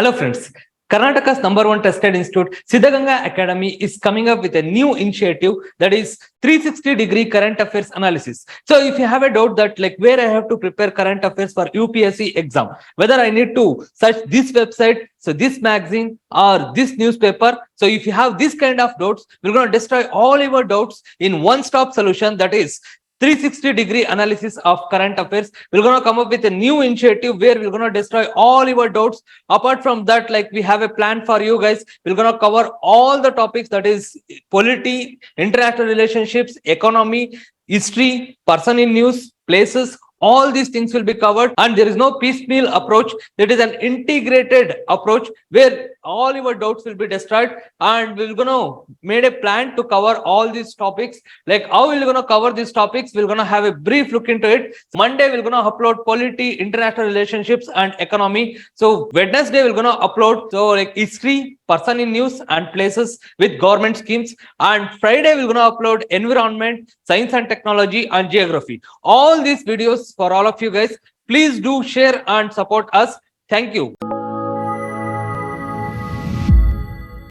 Hello friends, Karnataka's #1 tested institute, Siddaganga Academy is coming up with a new initiative that is 360-degree current affairs analysis. So if you have a doubt that where I have to prepare current affairs for UPSC exam, whether I need to search this website, so this magazine or this newspaper. So if you have this kind of doubts, we're going to destroy all your doubts in one-stop solution, that is 360-degree analysis of current affairs. We're going to come up with a new initiative where we're going to destroy all your doubts. Apart from that, we have a plan for you guys. We're going to cover all the topics, that is polity, international relationships, economy, history, person in news, places. All these things will be covered, and there is no piecemeal approach. That is an integrated approach where all your doubts will be destroyed, and we're gonna made a plan to cover all these topics. How we're gonna cover these topics, we're gonna have a brief look into it. Monday we're gonna upload polity, international relationships, and economy. So Wednesday we're gonna upload history, person in news, and places with government schemes. And Friday we're gonna upload environment, science and technology, and geography. All these videos for all of you guys. Please do share and support us. Thank you.